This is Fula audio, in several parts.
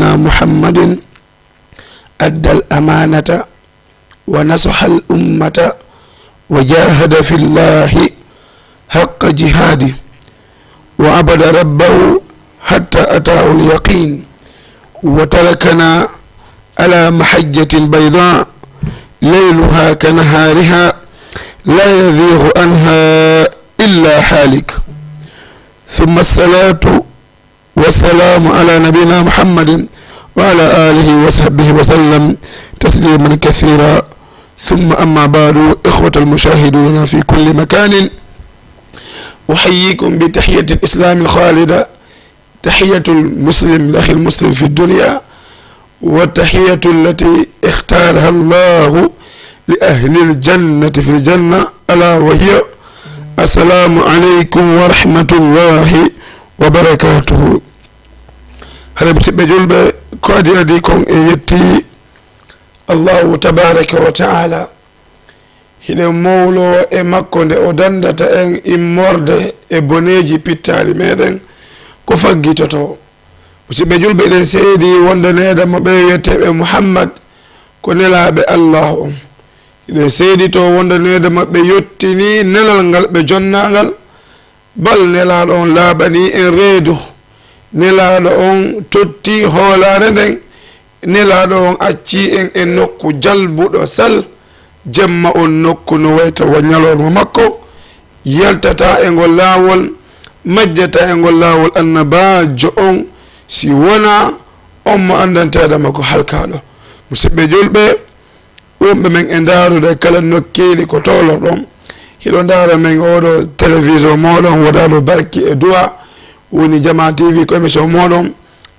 نبينا محمد أدى الأمانة ونصح الأمة وجاهد في الله حق جهاده وعبد ربه حتى أتاه اليقين وتركنا على محجة بيضاء ليلها كنهارها لا يزيغ عنها إلا حالك. ثم الصلاة والسلام على نبينا محمد وعلى آله وصحبه وسلم تسليما كثيرا. ثم أما بعد، إخوة المشاهدون في كل مكان، أحييكم بتحية الإسلام الخالدة، تحية المسلم لأخي المسلم في الدنيا، والتحية التي اختارها الله لأهل الجنة في الجنة، ألا وهي السلام عليكم ورحمة الله وبركاته. هذا بسبب جلب كودي أديكم يتي الله تبارك وتعالى hine mawlo e makko nde o dandata en immorde e boneji pittali meɗen ko faggitoto. musidɓe julɓe ɗen seedi wondaneɗa mo ɓe wiyeteɓe muhammad ko nelaɓe allah on. hiɗen seedi to wondaneɗa maɓɓe yettini nelal ngal ɓe jonnagal, bal nelaɗo on laaɓani en reedu, nelaɗo on totti hoolare nden, nelaɗo on acci en e nokku jalbuɗo sal, jemma on nokku no wayta wo ñalorma makko, yaltata e ngol laawol, majjata e ngol laawol annabajo on, si wona on mo andanteɗama ko halkaɗo. musidɓe julɓe, wonɓe men e ndarude kala nokkeeli ko tolorɗon, hiɗo ndara men oɗo télévision moɗon waɗaɗo barki e duwa woni Jama TV ko émission moɗon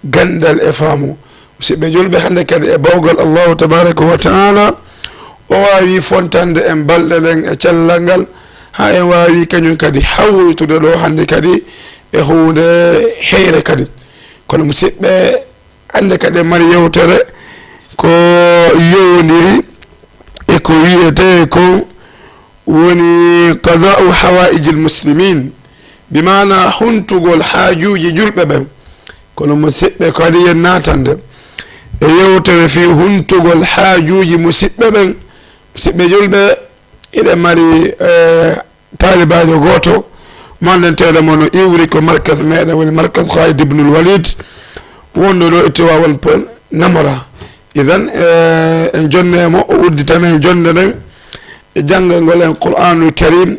gandal e faamu. musidɓe julɓe, hande kadi e bawgal allahu tabaraka wa taala o wawi fontande en balɗe ɗen e cellal ngal, ha en wawi kañum kadi hawritude ɗo hande kadi e hunde heyre kadi. kono musidɓe, hande kadi mari yewtere ko yowdiri e ko wiyete ko woni qada'u hawaiji lmuslimin, bimana huntugol haajuji julɓe ɓen. kono musidɓe kadi yen natande e yewtere fi huntugol haajuji musidɓe ɓen. musidɓe julɓe, iɗen mari talibajo goto mandanteɗo mo no iwri ko markas meɗen woni markas Khalid ibnul Walid wonɗo ɗo e Tiwawon Peulh Namora. idan en jonnemo o udditana en jonde nden e janggal ngol en Qur'anul Karim,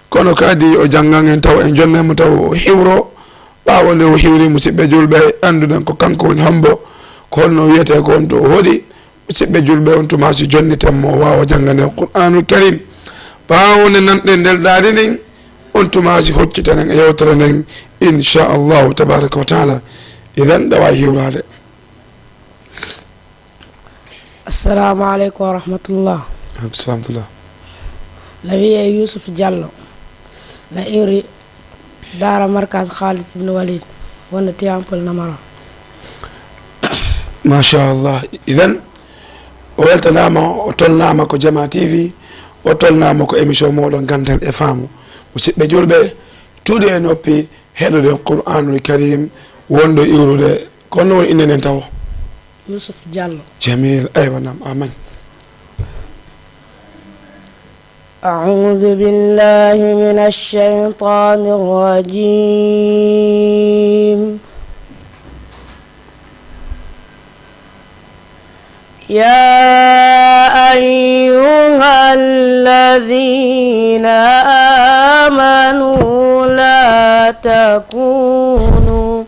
kono kadi o janggan en taw en jonnemo taw o hiwro. ɓawo nde o hiwri musidɓe julɓe anduɗen ko kanko woni hombo ko holno wiyete ko on to o hoɗi. musidɓe julɓe, on tuma si jonnitanmo wawa jangane Qur'anul Karim. ɓawo nde nanɗen ndel ɗaɗi nden on tuma si hoccitanen e yewtere nden inchallahu tabaraka wa taala. idan ɗawa hiwrade. assalamu aleykum wa rahmatullah. salamtullah. la wiye Yousuf Diallo, la iwri dara markas Khalid ibn Walid wonno Tiwawon Peulh Namora. machallah. idan o weltanama, o tolnama ko Jama TV, o tolnama ko émission moɗon gantal e faamu. musidɓe julɓe, tuuɗe e noppi heɗode Qur'anul Karim wonɗo iwrude ko honno woni innenen taw. Yousuf Diallo. jamil. aywa nam. amin. أعوذ بالله من الشيطان الرجيم. يا أيها الذين آمنوا لا تكونوا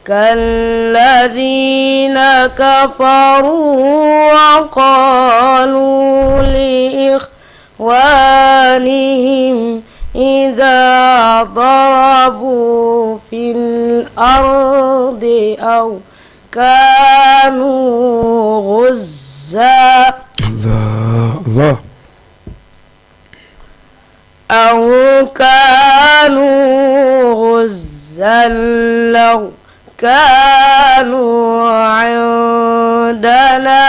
كالذين كفروا وقالوا لإخوانهم إذا ضربوا في الأرض أو كانوا غزا الله أو كانوا غزا لو كانوا عندنا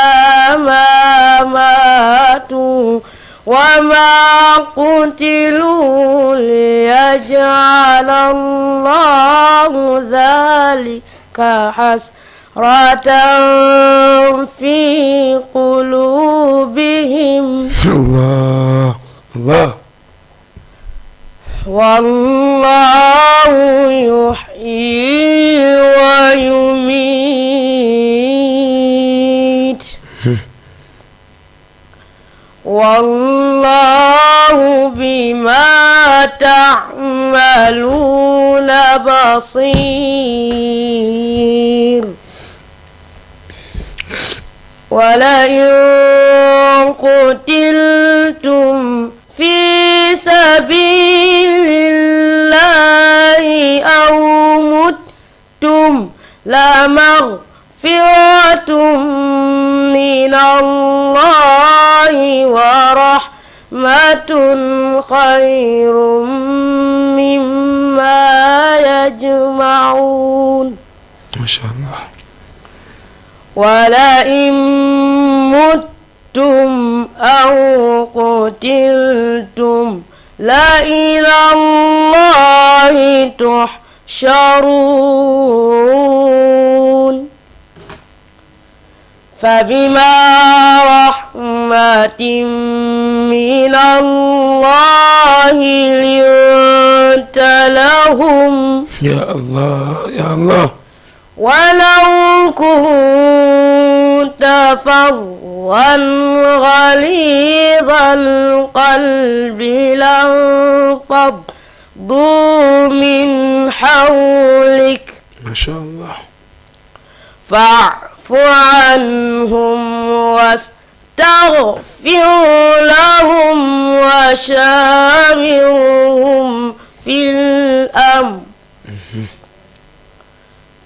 ما ماتوا وما قتلوا ليجعل الله ذلك في قلوبهم الله الله. والله يحيي ويميت والله بما تعملون بصير. ولئن قتلتم في سبيل الله أو متم لمغفرة من الله ورحمة خير مما يجمعون. ما شاء الله. ولئن متم أو قتلتم لإلى الله تحشرون. فبما رحمة من الله لنت لهم. يا الله يا الله. ولو كنت فظا غليظ القلب لانفضوا من حولك. ما شاء الله. فاعف عنهم واستغفر لهم وشاورهم في الأمر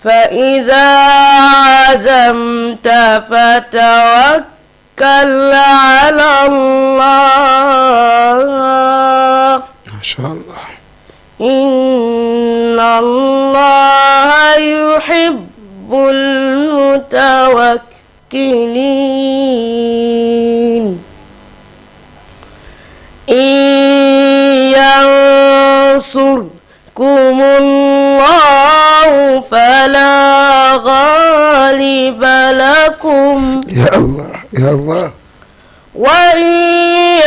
فإذا عزمت فتوكل على الله. ما شاء الله. إن الله يحب المتوكلين. إن ينصركم الله فلا غالب لكم. يا الله يا الله. وإن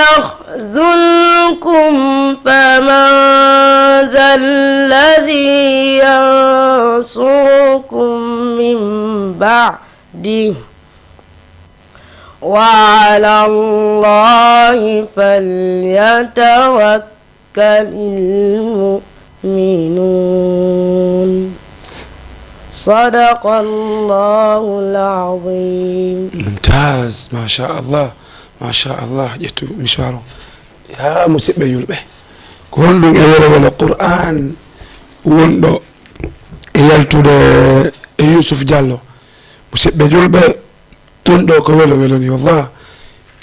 يخذلكم فمن ذا الذي ينصركم من بعده وعلى الله فليتوكل المؤمنون. صدق الله العظيم. ممتاز. ما شاء الله ما شاء الله. جتو مشوارو يا مسبه يلبه كون دون ولا قرآن وندو يالتوده يوسف جالو مسبه يلبه توندو ko welo ni wallah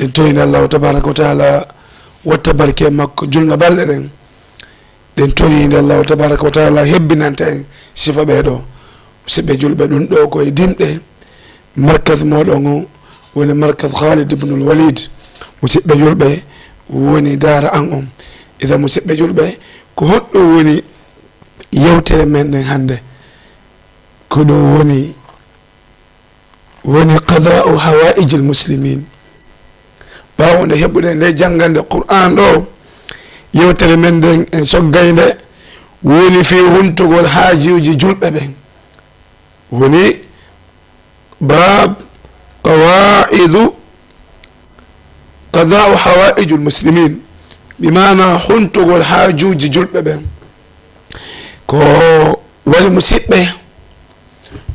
en toyna Allah tabaaraka wa taala watta barke makko julna balde den toyni Allah tabaaraka wa taala hebbinanta en sifa be do musidɓe julɓe ɗum ɗo koye dimɗe markaz moɗon o woni markaz Khalid ibn al-Walid. musidɓe julɓe woni daara an on. ida musidɓe julɓe ko honɗo woni yewtere men ɗen hannde ko ɗum woni qada'u hawaiji al-muslimin. ɓaawo nde heɓuɗen nde janngande Qur'an ɗo yewtere men nden en soggayde woni fi huntugol haajiuji julɓe ɓen woni bab qawaidu qada'u hawaiji al-muslimin bimana huntugol haajuji julɓe ɓen ko woni musidɓe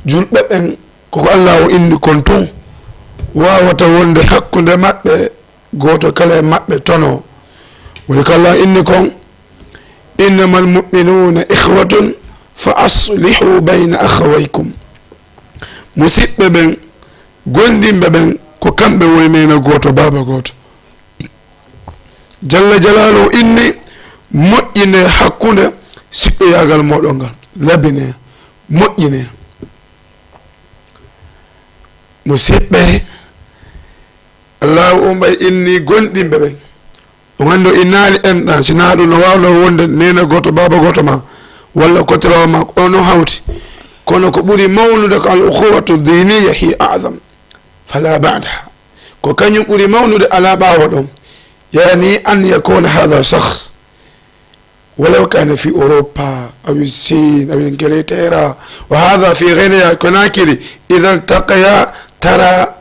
julɓe ɓen koko Allah o indi kon tun wawata wonde hakkude maɓɓe goto kala e maɓɓe tono woni ko Allah inni kon innama almu'minuna ikhwatun fa aslihu bayna akhawaykum. musidɓe ɓen gondimɓe ɓen ko kamɓe woni nena goto baba goto. jalla jalalu inni moƴƴine hakkude siɓɓoyagal moɗon ngal labine moƴƴine. musidɓe Allah ɓay inni gonɗimɓe ɓen o gandi o innali enɗan sina ɗum no wawno wonde nena goto baba goto ma walla kotirawo ma ono hawti kono ko ɓuri mawnude ko al ukhuwatu diniya hi adam fala ba'daha ko kañum ɓuri mawnude ala ɓaawa ɗon yani an yakuna hada shakhs ولو كان في أوروبا أو الصين أو إنجلترا وهذا في غينيا كوناكري إذا التقيا ترى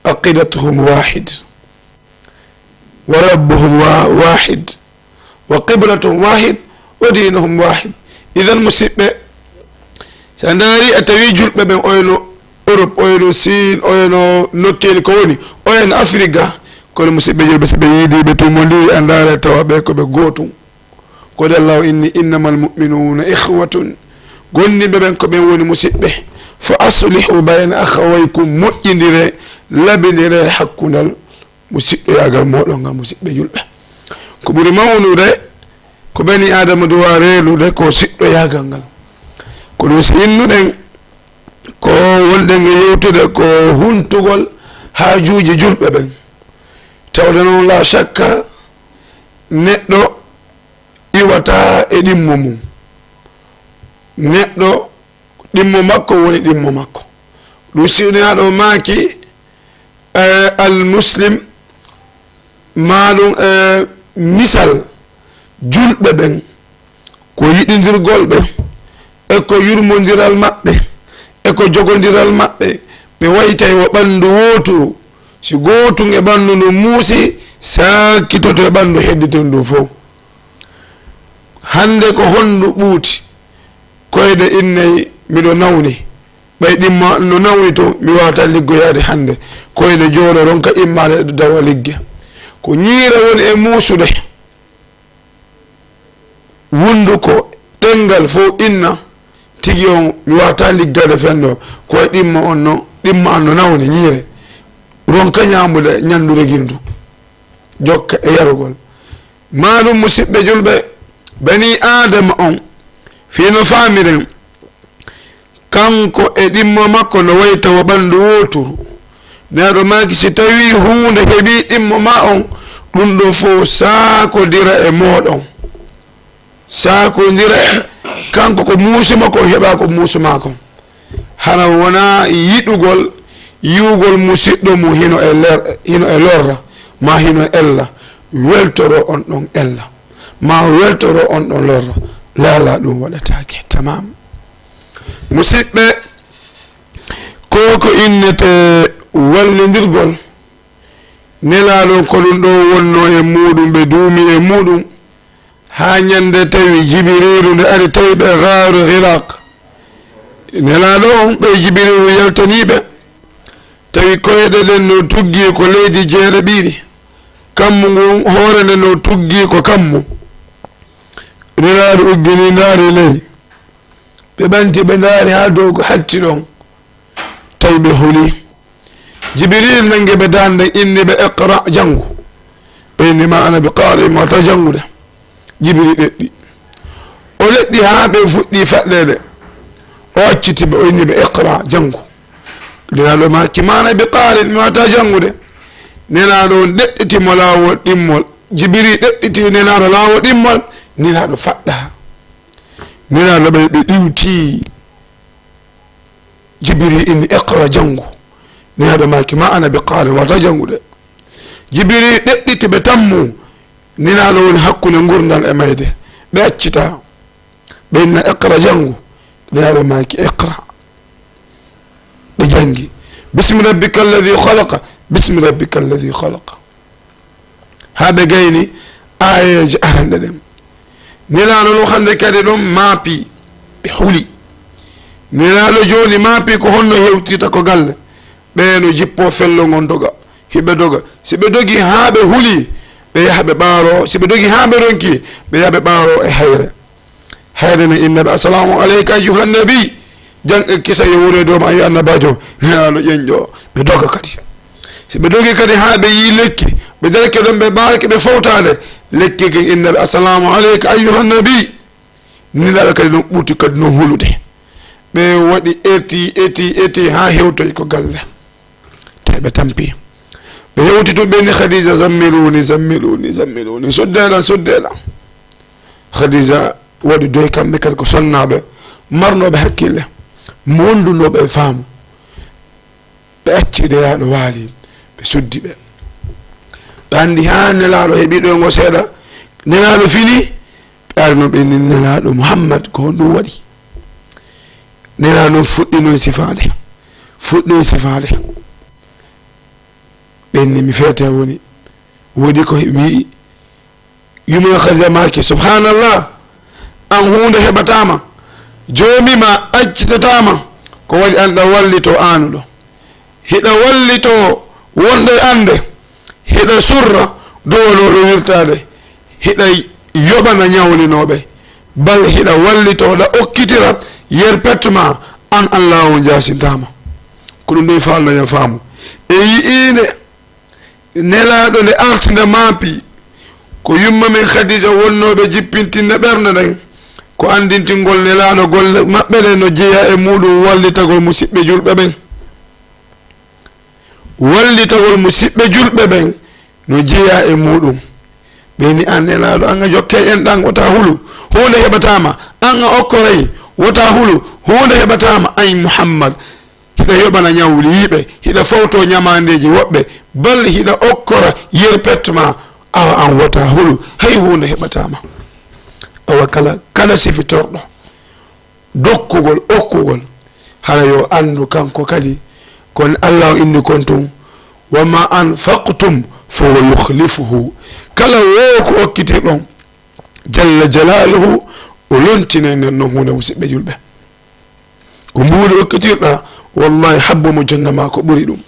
عقيدتهم واحد وربهم واحد وقبلتهم واحد ودينهم واحد إذا المسيبة سنداري أتوي جلب بين أوينو أوروب أوينو الصين أوينو نوكيل كوني أوين أفريقيا كل مسيبة جلب سبيدي بتومولي أندارة توابيكو بغوتو قال الله إنما المؤمنون إخوة قلني ببنكم بين مسيبه فأصلحوا بين أخويكم مؤمنين لبنين حقنا المسيبه أجر مولنا مسيبه جلبه كبر مونو ده كبني آدم دواريلو ده كو سيبه ياغنغل كو سينو ده كو ولدن يوتو ده كو هنتوغل هاجوجي جلبه بن تودنو لا شك نتدو iwata e ɗimmo mum neɗɗo ɗimmo makko woni ɗimmo makko ɗum siwnaɗo maaki almuslim maɗum misal julɓe ɓen ko yiɗidirgol ɓe e ko yurmodiral maɓɓe e ko jogodiral maɓɓe ɓe waytay wo ɓanndu wooturu si gootum e ɓanndu ndu muusi sakkitoto e ɓanndu hedditen ndu fof hande ko hondu ɓuuti koyde innayi miɗo nawni ɓay ɗimma no nawni to mi wawata liggoyade hande koyde jooɗo ron ka immade dawa ligge ko ñiira woni e muusude wundu ko ɗengal fo inna tigi on mi wawata liggade fenɗo koye ɗimma on no nawni ñiire ron ka ñamude ñandude gindu jokka e yarugol maɗum musidɓe julɓe bani adama on fino faamiren kanko e ɗimmo makko no wayta wo ɓanndu wooturu neɗo maki si tawi hunde heeɓi ɗimmo ma on ɗum ɗo fof saakodira e moɗon saakodira kanko ko muusuma ko heɓa ko muusuma kon hana wona yiɗugol yiwugol musidɗo mum hino e lorra ma hino e ella weltoro on ɗon ella ma weltoro on ɗon lorra laala ɗum waɗatake tamam musidɓe ko innete wallodirgol nelaɗon ko ɗum ɗo wonno e muɗum ɓe duumi e muɗum ha ñande tawi jibirilu nde ari tawi ɓe gaaru hiraq nelaɗo on ɓe jibirilu yaltaniɓe tawi koyɗe ɗen no tuggi ko leydi jeere ɓiɗi kammu ngun hoore nde no tuggi ko kammu nelaɗo uggini ndaari ley ɓe ɓanti ɓe ndaari ha dow ko hatti ɗon tawi ɓe huli jibril nangue ɓe dande inni ɓe iqra janngu ɓe inni ma ana bi qaari mata janngude jibril ɗeɗɗi o leɗɗi ha ɓe fuɗɗi faɗɗede o acciti ɓe o inni ɓe iqra janngu nelaɗo maki mana bi qaari mata janngude nelaɗo on ɗeɗɗitimo laawol ɗimmol jibril ɗeɗɗiti nelaɗo laawol ɗimmol nelaɗo faɗɗa nelaɗo ɓe ɗiwti jibril inni iqra janngu nelaɗo maki ma ana bi qaari wata janngude jibril ɗeɗɗiti ɓe tammu nelaɗo woni hakkude gurdal e mayde ɓe accita ɓe inna iqra janngu nelaɗo maki iqra ɓe jangi bismi rabbika alladi khalaqa bismi rabbika alladi khalaqa ha ɓe gayni ayeje arande ɗen nelaɗo no hande kadi ɗon maapi ɓe huli nelaɗo joni maapi ko honno hewtita ko galle ɓeeno jippo fello ngon doga hiɓe doga si ɓe dogi ha ɓe huli ɓe yaha ɓe ɓaaro si ɓe dogi ha ɓe ronki ɓe yaha ɓe ɓaaro e hayre ne innaɓe assalamu aleyka ayuha nabi jang kisa yo wure doma ayi annabajo nelaɗo ƴeñƴo ɓe doga kadi si ɓe dogi kadi ha ɓe yi lekki ɓe derke ɗon ɓe ɓaarke ɓe fawtade lekki ken innaɓe assalamu aleyka ayuha nabi nelaɗo kadi ɗon ɓuuti kadi noon hulude ɓe waɗi eti ha hewtoy ko galle te ɓe tampi ɓe hewti to ɓeni khadija zammiluni suddeɗan khadija waɗi doy kamɓe kadi ko sonnaɓe marnoɓe hakkille wondunoɓe faamu ɓe acci nelaɗo waali ɓe suddi ɓe andi ha nelaɗo heeɓi ɗo ngo seeɗa nelaɗo fini ɓe ari noon ɓe ni nelaɗo Muhammad ko honɗum waɗi nelaɗo noon fuɗɗino sifaade ɓenni mi feete woni woodi ko wi yumna khazamaki subhanallah an hunde heɓatama joomima accitatama ko waɗi an ɗa wallito anuɗo hiɗa wallito wonɗe ande hiɗa surra dowoloɗo wirtade hiɗa yoɓana ñawlinoɓe bal hiɗa wallito ɗa okkitira yer pettema an Allah o jasintama ko ɗum ɗo falnoya faamu e yiine nelaɗo nde arti nde maapi ko yumma min Khadija wonnoɓe jippintinne ɓernde nden ko andintingol nelaɗo golle maɓɓe ɗe no jeeya e muɗum wallitagol musidɓe julɓe ɓen wallitagol musidɓe julɓe ɓen no jeeya e muɗum ɓeni an nelaɗo anga jokke en ɗan wota hulu hunde heɓatama anga okkoray wota hulu hunde heɓatama ay Muhammad hiɗa yoɓana ñawliɓe hiɗa fawto ñamandeji woɓɓe bal hiɗa okkora yer pettema awa an wota hulu hay hunde heɓatama awa kala sifitorɗo dokkugol okkugol hara yo andu kanko kadi kon Allah o inni kon tun wama anfaqtum fahuwa yukhlifuhu kala wo ko okkitirɗon jalla jalaluhu o lontine nden noon hunde musidɓe julɓe ko mbuuɗi okkitirɗa wallahi habbo mo jonnama ko ɓuri ɗum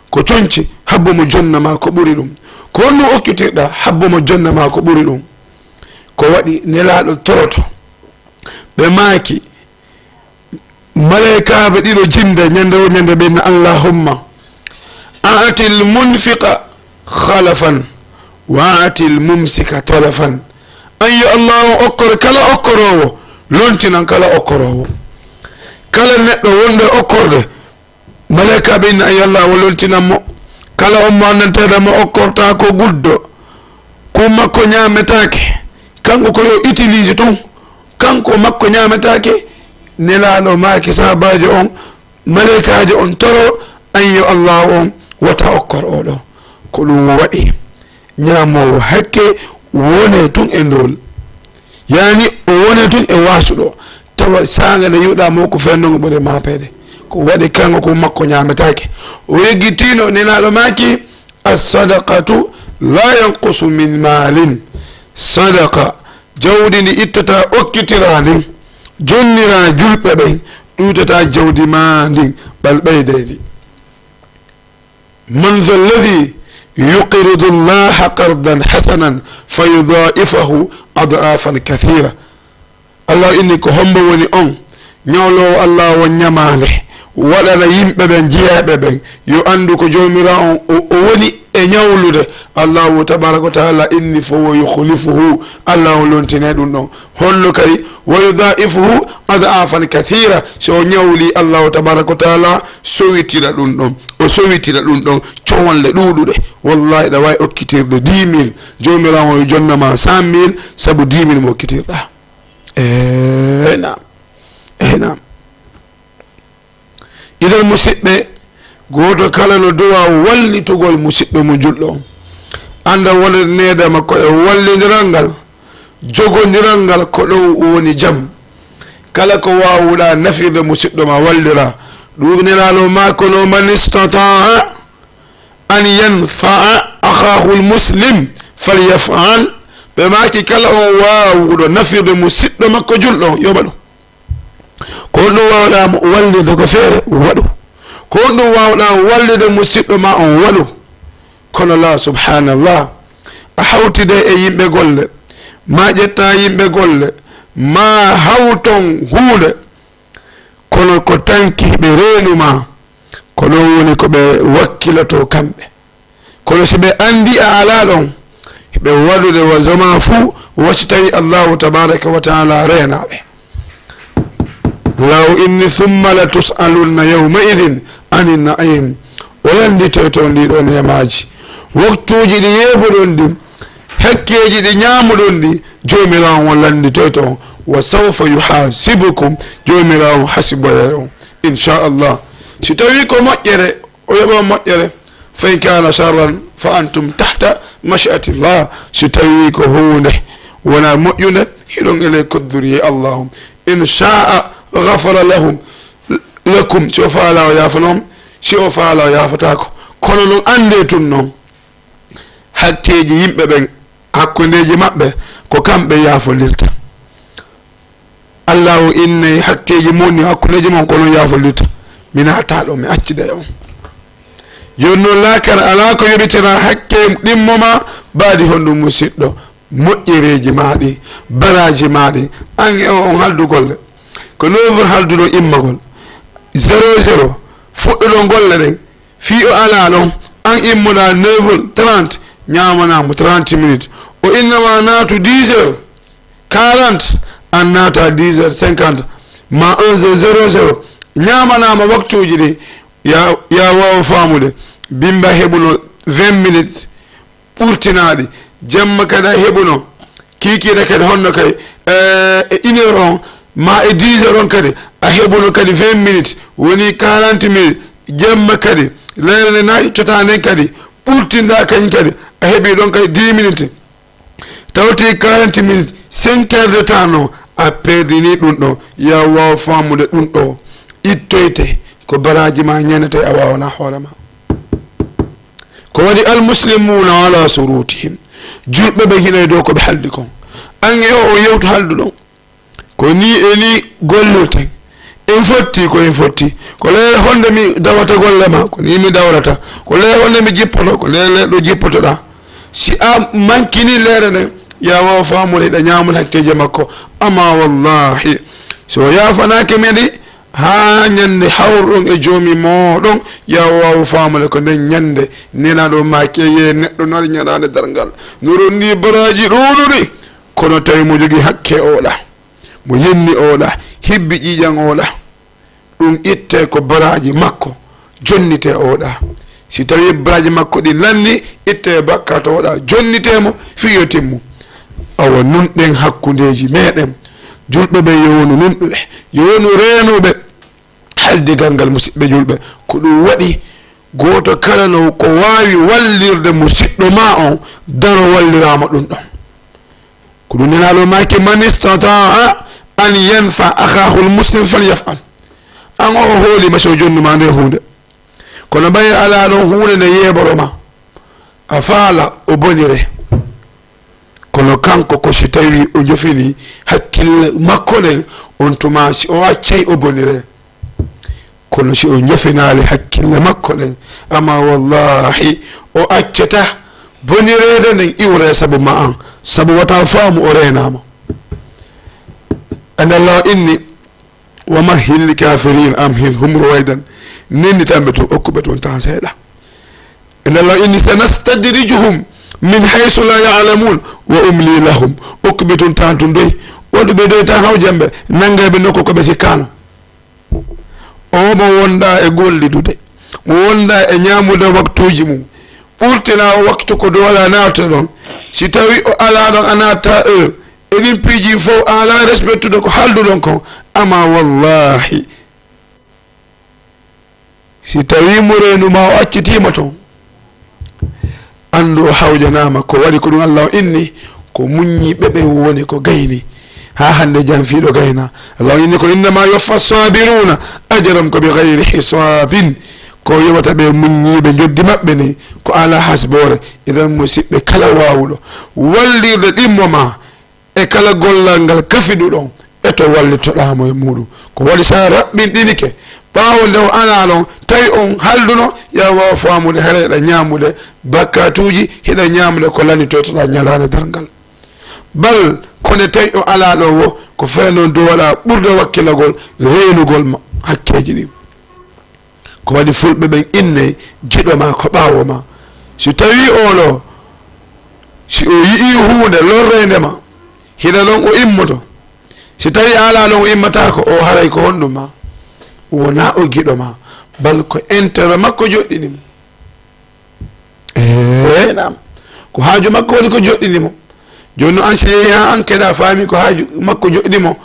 ko conci habbo mo jonnama ko ɓuri ɗum ko honno okkitirɗa habbo mo jonnama ko ɓuri ɗum ko waɗi nelaɗo toroto ɓe maaki malaikaɓe ɗiɗo jinde ñande o ñande ɓenna allahumma atil munfiqa khalafan wa atil mumsika talafan ayo allah o okkore kala okkorowo lontinan kala okkorowo kala neɗɗo wonde okkorde malaikaɓe inna ayo allah o lontinanmo kala on mo annanteɗamo okkorta ko guddo ko makko ñametake kanko ko yo utilise tun kanko makko ñametake nelaɗo maaki sahabajo on malaikajo on toro ayo allah on wata okkor oɗo ko ɗum waɗi ñamowo hakke wone tun e ndol yani o wone tun e wasuɗo tawa saga nde yiwɗamo ko fennogo ɓuure mapede ko waɗi kanko ko makko ñametake o yeggitino nelaɗo maaki as-sadaqatu la yanqusu min malin sadaqa jawdi ndi ittata okkitira ndin jonnira julɓe ɓen ɗutata jawdi ma ndin ɓal ɓeydedi man dha alladi yuqridu llaha qardan hasanan fayudaifahu adafan kathira allah inni ko hombo woni on ñawlowo allah won ñamande waɗana yimɓe ɓen jeeyaɓe ɓen yo andu ko jomira on o woni e ñawlude allahu tabaraka wa taala inni fo wo yukhlifuhu allah o lontine ɗum ɗon holno kadi wa yudaifuhu adafan kathira so ñawli allahu tabaraka wa taala sowitira ɗum ɗon o sowitira ɗum ɗon cowanle ɗuɗuɗe wallahi ɗa wawi okkitirde 10 000 jomirawo o jonnama 100 000 saabu 10 000 mo okkitirɗa nam idan musidɓe goto kala no duwa wallitugol musidɓe mo julɗo on anda wona needa makko e wallidiral ngal jogodiral ngal ko ɗon woni jaam kala ko wawuɗa nafirde musidɗo ma wallira ɗum nelaɗo mako no man istataa an yanfaa akhahu lmuslim falyafal ɓe maki kala on wawuɗo nafirde musidɗo makko julɗo on yoɓa ɗum ko ɗum wawɗa wallide ko feere waɗu ko ɗum wawɗa wallide musidɗo ma on waɗu kono la subhanallah a hawtide e yimɓe golle ma ƴetta yimɓe golle ma hawton huunde kono ko tanki ɓe reenuma ko ɗon woni ko ɓe wakkiloto kamɓe kono si ɓe andi a ala ɗon ɓe waɗude wa zama fuu wacci tawi allahu tabaraka wa taala reenaɓe law inni thumma la tusalunna yawma idin ani naim o landitoy to ndiɗo nemaji waktuji ɗi yeeɓuɗon ɗi hakkeji ɗi ñamuɗon ɗi jomirawo o landitoy to wa sawfa yuhasibukum jomirawo hasiboya on inchallah si tawi ko moƴƴere o yoɓa moƴƴere fa in kana charran fa antum tahta machiatillah si tawi ko hunde wona moƴƴude hiɗon ele kodduri allahum in shaa gafara lahum lakum si o faala o yaafa noon si o faala o yaafatako kono noon ande tun noon hakkeji yimɓe ɓen hakkudeji maɓɓe ko kamɓe yaafolirta allahu innayi hakkeji moni hakkudeji mon ko noon yaafolirta mi naataɗo mi accide on joni noon laakara ala ko yoɓitira hakke ɗimmoma baadi honɗum musidɗo moƴƴereji maɗi baraji maɗi an e on haldu golle ko 9 halduɗo immagol 00 fuɗɗuɗo golle ɗen fi o ala ɗon an immoɗa 9h30 ñamanamo 30 minutes o innama naatu 10h40 an naata 10h50 ma 1h00 ñamanama waktuji ɗi ya wawa famude bimba heɓuno 20 minutes ɓurtinaɗi jamma kadi a heɓuno kikiɗe kadi honno kadi e 1h on ma e 10h on kadi a heɓuno kadi 20 minutes woni 40 minutes jamma kadi leyre na ittota nden kadi ɓurtinɗa kañum kadi a heeɓi ɗon kadi 10 minutes tawti 40 minutes 5 heures de temps noon a perdini ɗum ɗo ya wawa famude ɗum ɗo ittoyte ko baraji ma ñanete a wawna hoorema ko waɗi almuslimuna ala surutihim julɓe ɓe hiɗay dow koɓe haldi kon an e o yewtu halduɗon ko ni e ni gollirten en fotti ko en fotti ko leyre honde mi dawata golle ma ko ni mi dawrata ko leyre honde mi jippoto ko leyre ɗo jippotoɗa si a mankini leyre nden ya wawa famude ɗa ñamude hakkeje makko amma wallahi so yafanake meɗi ha ñande hawrɗon e joomi moɗon ya wawa famude ko nden ñande nenaɗo ma keye neɗɗo no waɗi ñaɗade dargal no ronni baraji ɗuɗuɗi kono tawi mo jogui hakke oɗa mo yenni oɗa hibbi ƴiƴan oɗa ɗum itte ko baraji makko jonnite oɗa si tawi baraji makko ɗi lanni itte bakkat oɗa jonnitemo fiyo timmu awa nun ɗen hakkudeji meɗen julɓe ɓe yowonu nunɗuɓe yowonu renuɓe haldigal ngal musidɓe julɓe ko ɗum waɗi goto kala no ko wawi wallirde musidɗo ma on daro wallirama ɗum ɗon ko ɗum nenaɗo maki man istataa an yanfa akhahul muslim falyafal an o hoolima so jonnuma nde hunde kono mbayi ala ɗon hunde nde yeɓoroma a faala o bonire kono kanko ko si tawi o jofini hakkille makko ɗen on tuma si o accay o bonire kono si o jofinali hakkille makko ɗen amma wallahi o accata bonirede nden iwre saabu ma an saabu wata faamu o renama and allah inni wa mahhil likafirin amhilhum ruwaydan nenni tanɓe to okkuɓe toon tan seeɗa and allah inni sanastadrijuhum min haysu la yalamun wa umli lahum okkuɓe toon tan to doy waɗuɓe doy tan haw jamɓe nangayɓe nokko koɓe sikkano o mo wonɗa e gollidude mo wonɗa e ñamude waktuji mum ɓurtina o waktu ko dowala nawta ɗon si tawi o ala ɗon a natta heure eɗin piiji fof a ala respectude ko halduɗon kon amma wallahi si tawi mo renuma o accitima toon andu o hawjanama ko waɗi ko ɗum allah o inni ko muññiɓe ɓe woni ko gayni ha hande jam fiiɗo gayna allah inni ko innama yoffa sabiruna ajram ko bi gayri hisabin ko yowata ɓe muññiɓe joddi maɓɓe ni ko ala hasbore idan musidɓe kala wawuɗo wallirde ɗimmo ma e kala gollal ngal kafiɗuɗon eto wallitoɗamo e muɗum ko waɗi sa raɓɓinɗinike ɓawo nde o ala ɗon tawi on halduno ya wawa famude hara heɗa ñamude bakkatuji heɗa ñamude ko lanitotoɗa ñalade dargal bal kone tawi o ala ɗo wo ko fe noon dowaɗa ɓurde wakkilagol renugol hakkeji ɗi ko waɗi fulɓe ɓen inne jiɗo ma ko ɓawo ma si tawi oɗo si o yii hunde lorrendema hiɗa ɗon o immoto si tawi ala ɗon o immatako o haray ko honɗum ma wona o giɗo ma bal ko intérêt makko joɗɗinimo nam ko haaju makko woni ko joɗɗinimo joni an si yeehi ha an keɗa faami ko haaju makko joɗɗimo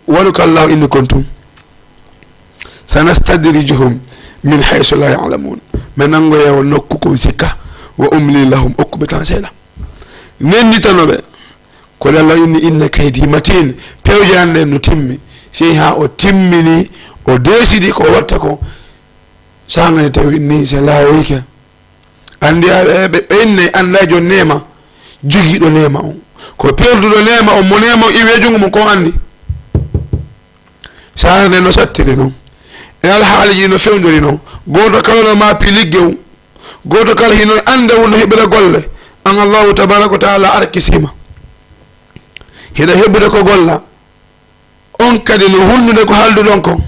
waɗu ko allahu inni kontum sanastadrijuhum min haysu la yalamun mi nango yewo nokku kon sikka wa umli lahum okkuɓe tan seeɗa nenditanoɓe koɗe allah inni inna kaydi matin pewje hande no timmi si ha o timmini o desidi ko watta ko sagani tawi ni se lawoyke andi ɓe ɓenne anda jon nema jogiiɗo nema on ko perduɗo nema on mo nema o iwe jungo mum kon andi sagane no sattiri noon e alhaaliji no fewdori noon goto kala no maapi liggew goto kala hino anda no heɓira golle an allahu tabaraka wa taala arkisima hiɗa heɓude ko golla on kadi no hunnude ko halduɗon ko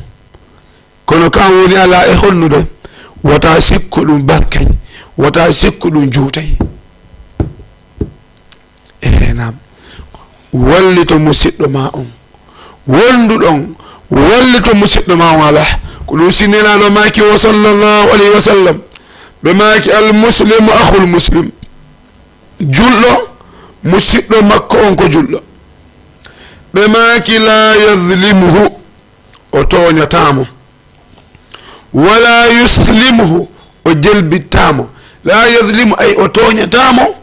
kono kan woni ala e honnude wota sikku ɗum barkay wota sikku ɗum juutay nam wallito musidɗo ma on wonduɗon wallito musidɗo ma on ala ko ɗum sinninaɗo maki o sallllahu alayhi wa sallam ɓe maki almuslimu akhul muslim julɗo musidɗo makko on ko julɗo ɓe maki la yadlimuhu o toñatamo wala yuslimuhu o jelbittamo la yadlimu ay o toñatamo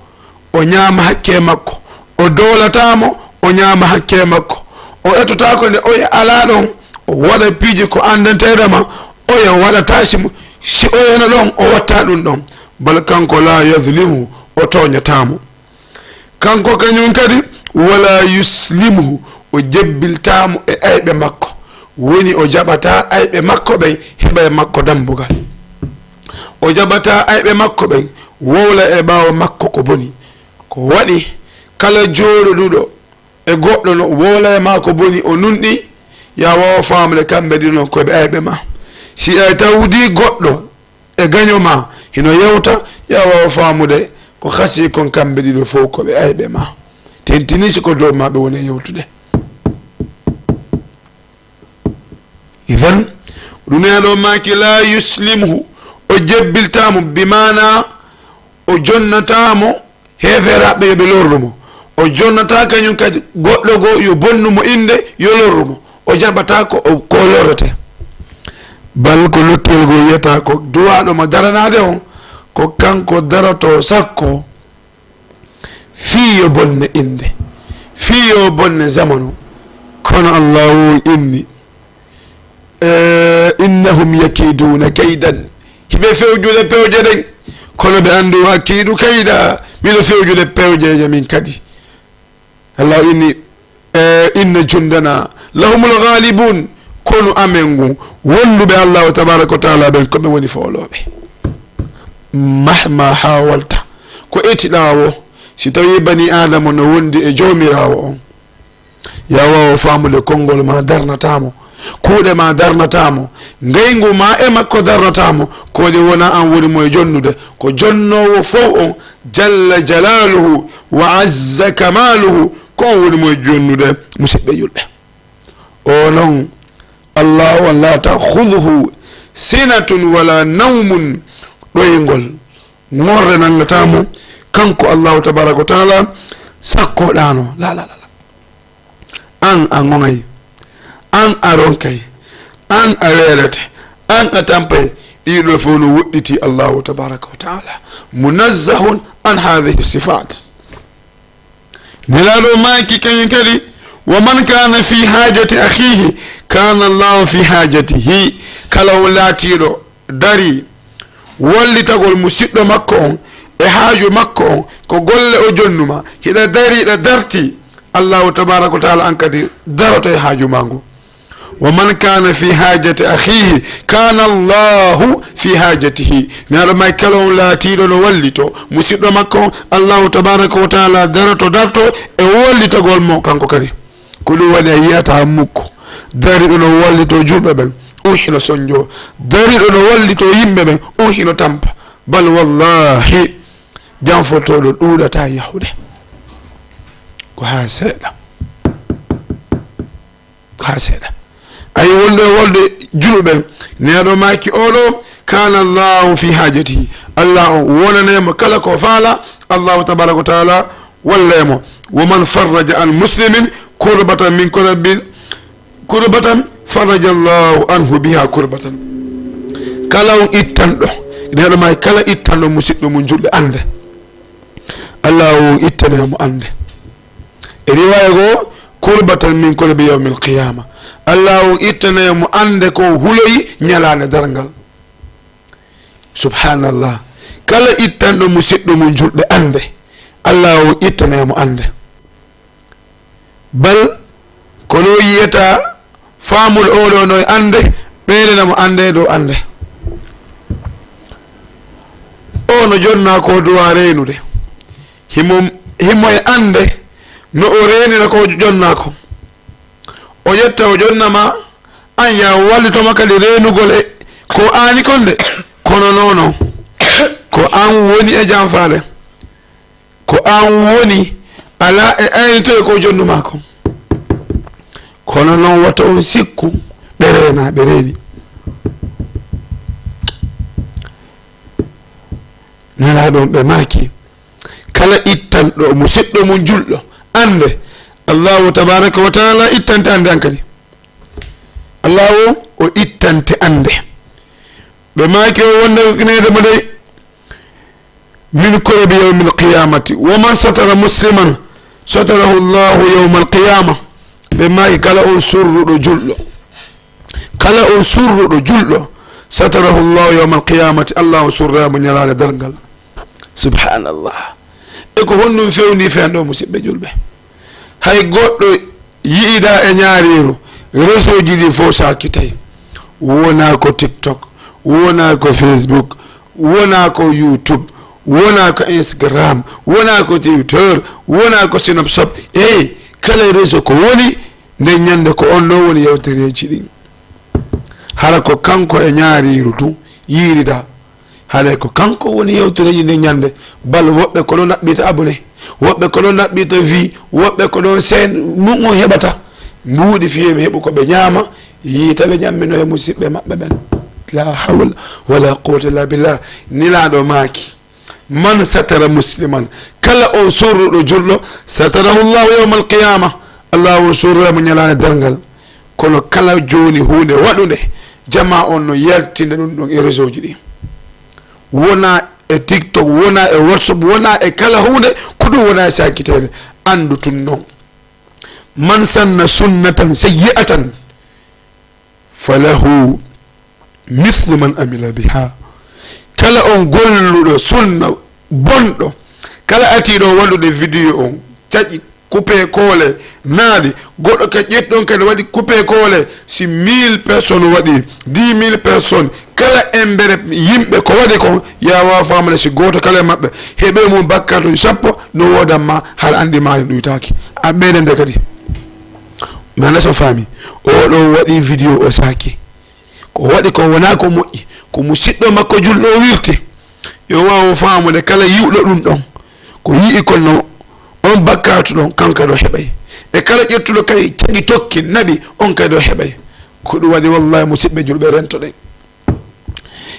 o ñaama hakke makko o dolatamo o ñaama hakke makko o ettotako nde oya ala ɗon o waɗa piiji ko andantedama oya waɗata si oyana ɗon o watta ɗum ɗon bal kanko la yadlimuhu o toñatamo kanko kañum kadi wala yuslimuhu o jebbiltamo e ayɓe makko woni o jaɓata ayɓe makko ɓen heɓa e makko dambugal o jaɓata ayɓe makko ɓen wowla e ɓawa makko ko boni ko waɗi kala jooɗoɗuɗo e goɗɗo no wowla e ma ko boni o nunɗi ya wawa famde kamɓe ɗi noon koɓe ayɓe ma si ay tawdi goɗɗo e gaño ma hino yewta ya wawa famude ko hasi kon kamɓe ɗiɗo fof koɓe ayɓe ma tentini siko dow maɓe woni e yewtude idan ɗuneɗo maki la yuslimuhu o jebbiltamo bimana o jonnatamo heferaɓe yoɓe lorrumo o jonnata kañum kadi goɗɗo go yo bonnumo inde yo lorrumo o jaɓata ko lorrete bal ko lokkel go yiyata ko duwaɗomo daranade on ko kanko darato sakko fiyo bonne inde fiyo bonne zamanu kono allahu inni innahum yakiduna kaydan hiɓe fewjude pewje ɗen kono ɓe andu hakkiidu kayda miɗo fewjude pewjeje min kadi allah inni inna jundana lahumul ghalibun kono amen ngu wolluɓe allahu tabaraka wa taala ɓen koɓe woni foloɓe mahma hawalta ko etiɗawo si tawi bani adama no wondi e jawmirawo on ya wawa famude konngol ma darnatamo kuuɗe ma darnatamo ngaygu ma e makko darnatamo kode wona an woni moye jonnude ko jonnowo fof on jalla jalaluhu wa azza kamaluhu ko on woni moye jonnude musidɓe yulɓe o noon allahu an la tahuduhu sinatun wala nawmun ɗoyngol ngorre nangatamo kanko allahu tabaraka wa taala sakkoɗano la an a gogay an a ronkay an a weelete an a tampay ɗiɗo fof no woɗɗiti allahu tabaraka wa taala munazzahun an hadihi sifat nelaɗo maki kañum kadi wa man kana fi hajati akhihi kana allahu fi hajatihi kala o laatiɗo dari wallitagol musidɗo makko on e haaju makko on ko golle o jonnuma hiɗa dariɗa darti allahu tabaraka wa taala an kadi daroto e haaju ma ngu wa man kana fi hajati akhihi kana allahu fi hajatihi neɗo may kala on laatiɗo no wallito musidɗo makko on allahu tabaraka wa taala daroto darto e wallitagol mo kanko kadi ko ɗum waɗi a yiyata mukko dariɗo no wallito julɓe ɓen on hino soñjo dariɗo no wallito yimɓe ɓen on hino tampa bal wallahi janfotoɗo ɗuuɗata yahude ko ha seeɗa ay wonde wolde julɓe neɗo maki oɗo kana allahu fi hajatihi allah o wonanemo kala ko faala allahu tabaraka wa taala wallemo woman farraja an muslimin kurbatan min kurbatan farraja allahu anhu biha kurbatan. kala on ittanɗo neɗo ma kala ittanɗo musidɗo mum julɗe ande allah o ittanemo ande e riwaya goo kurbatan min kurbi yawmi alqiyama allah o ittanemo ande ko huloyi ñalande dargal. subhanallah kala ittanɗo musidɗo mum julɗe ande allah o ittanemo ande bal kono yiyata faamul oɗo no e ande ɓeydenamo ande dow ande o no jonna ko duwa reynude himo e ande no o renira ko jonna ko o ƴetta o jonnama an ya wallitoma kadi renugol e ko ani kon de kono nono ko an woni e janfade ko an woni ala e aynitoye ko jonnuma ko kono noon watta on sikku ɓe rena ɓe reeni nelaɗon ɓe maaki kala ittanɗo musidɗo mum julɗo ande allahu tabaraka wa taala ittante ande an kadi allahu o ittante ande ɓe maaki o wonde mo dey min korobi yawmi alqiyamati waman satara musliman satarahu llahu yawma alqiyama ɓe maaki kala on surruɗo julɗo kala on surruɗo julɗo satarahu llahu yawma alqiyamati allah o surramo ñalade dargal. subhanallah e ko honɗum fewndi fen ɗo musidɓe julɓe hay goɗɗo yiida e ñaariru réseau ji ɗi fof sakkitay wona ko tiktok wona ko facebook wona ko youtube wona ko instagram wona ko twitter wona ko snapchat kala réseau ko woni nde ñande ko on ɗo woni yewtereji ɗin hala ko kanko e ñaariru tu yiirida haɗa ko kanko woni yewtereji nde ñande bal woɓɓe ko ɗon ɗaɓɓita abone woɓɓe ko ɗon ɗaɓɓita vie woɓɓe ko ɗon sen mum o heɓata mbuuɗi fiyeɓe heɓu koɓe ñaama yiitaɓe ñammino e musidɓe maɓɓe ɓen la hawla wala quwata illa billah nilaɗo maaki man satara musliman kala o surruɗo julɗo satarahu llahu yawma alqiyama allah o surremo ñalane dargal. kono kala joni hunde waɗude jama on no yaltinde ɗum ɗon e réseau ji ɗi wona e tiktok wona e whatsapp wona e kala hunde ko ɗum wona e sakkitede andu tun noon man sanna sunnatan sayyi'atan falahu mislu man amila biha kala on golluɗo sunna bonɗo kala atiɗo wallude vidéo on caƴi coupé koole naaɗi goɗɗo ka ƴetɗon kadi waɗi coupé koole si 1000 personnes waɗi 10 000 personnes kala embere yimɓe ko waɗi kon yawa famade si goto kala e maɓɓe heeɓe mum bakkato sappo no wodanma haɗa andi maɗi ɗuytaki a ɓeydende kadi mana so faami oɗo waɗi vidéo o saki ko waɗi ko wona ko moƴƴi ko musidɗo makko julɗo wirte yo wawo famude kala yiwɗo ɗum ɗon ko yii konno on bakkatu ɗon kanka ɗo heɓay e kala ƴettuɗo kay caɗi tokki naɓi on kay ɗo heɓay ko ɗum waɗi wallahi musidɓe julɓe rentoɗen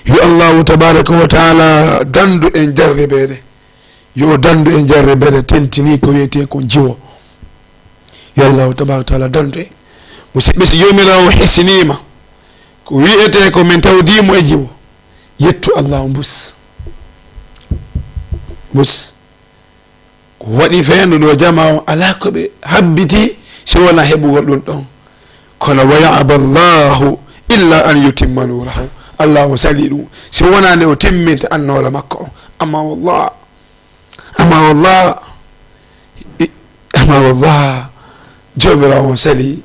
yo allahu tabaraka wa taala dandu en jarribeede yo dandu en jarribeede tentini ko wiyete ko jiwo yo allahu tabaraka wa taala dandu en musidɓe si jomirawo hissinima ko wiyete ko min tawdimo e jiwo yettu allahu bus ko waɗi feendu ɗo jama o ala koɓe habbiti si wona heɓugol ɗum ɗon kono wa yaba llahu illa an yutimma nurahu allah o sali ɗum si wona nde o timminta annore makko o amma wallah jomirawo o sali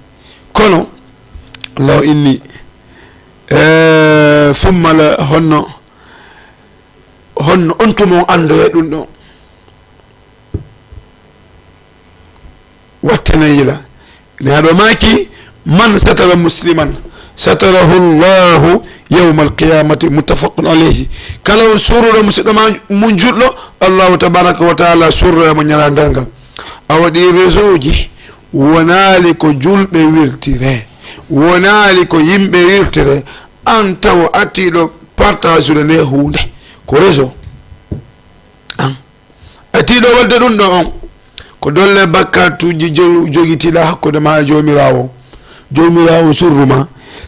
kono allah o inni summa la honno on tumo andoye ɗum ɗon wattanayila neaɗo maki man satara musliman satarahu llahu yawma alqiyamati muttafaqun alayhi kala on surruɗo musidɗo mum juɗɗo allahu tabaraka wa taala surroyamo ñalandal ngal a waɗi réseau ji wonali ko julɓe wirtire wonali ko yimɓe wirtire an taw attiɗo partage ude nde hunde ko réseau an attiɗo wadde ɗum ɗo on ko dolle bakkatuji jogitiɗa hakkude ma e jomirawo surruma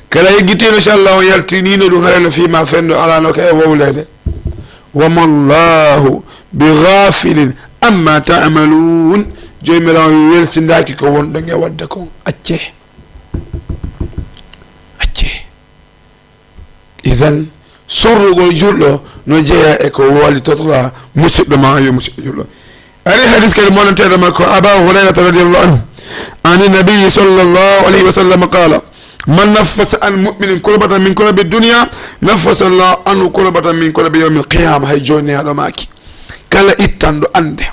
kala yeggitino inchallah o yaltinino ɗum hareno fima fendo alano ka e wowlede wama llahu bighafilin amma tamalun jomirawo welsindaki ko wonɗon e wadde kon acce idan sorrugol julɗo no jeeya e ko wallitotoɗa musidɗo ma yo musidɗo julɗo ari hadis kadi monanteɗo makko aba hurayrata radiallahu anhu ani nabiyi sallllahu alayhi wa sallam qala man naffasa an muminin kurbatan min kurabi dunia naffasa llahu anhu kurbatan min kurabi yawmi alqiyama hay joni haɗo maki kala ittanɗo ande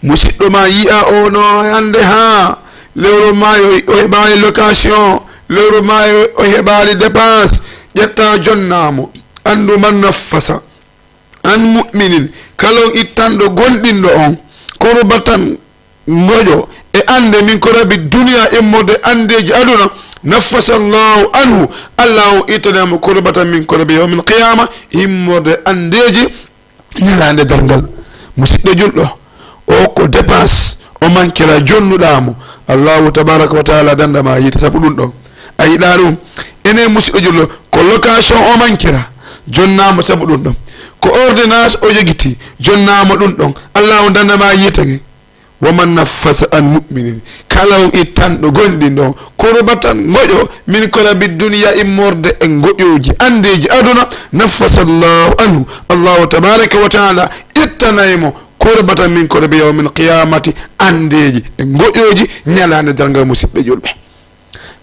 musidɗo ma yiya o no ande ha lewru ma o heɓali location lewru ma o heɓali dépense ƴetta jonnamo andu man naffasa an muminin kala on ittanɗo gonɗinɗo on kurbatan ngoƴo e ande min ko rabi duniya immode andeji aduna naffasa llahu anhu allah o ittanamo kurbatan min ko rabi yawmin qiyama immode andeji ñalande dargal musidɗo julɗo o ko dépense o mankira jonnuɗamo allahu tabaraka wa taala dandama yiita saabu ɗum ɗon a yiɗa ɗum ene musidɗo julɗo ko location o mankira jonnamo saabu ɗum ɗon ko ordonnance o jogiti jonnamo ɗum ɗon allahu dandama yiitage waman naffasa an muminin kala on ittanɗo gonɗinɗo kurbatan ngoƴo min ko rabi duniya immorde e ngoƴoji andeji aduna naffasa llahu anhu allahu tabaraka wa taala ittanaymo kurbatan min ko rabi yawmin qiyamati andeji e ngoƴoji ñalande dargal musidɓe julɓe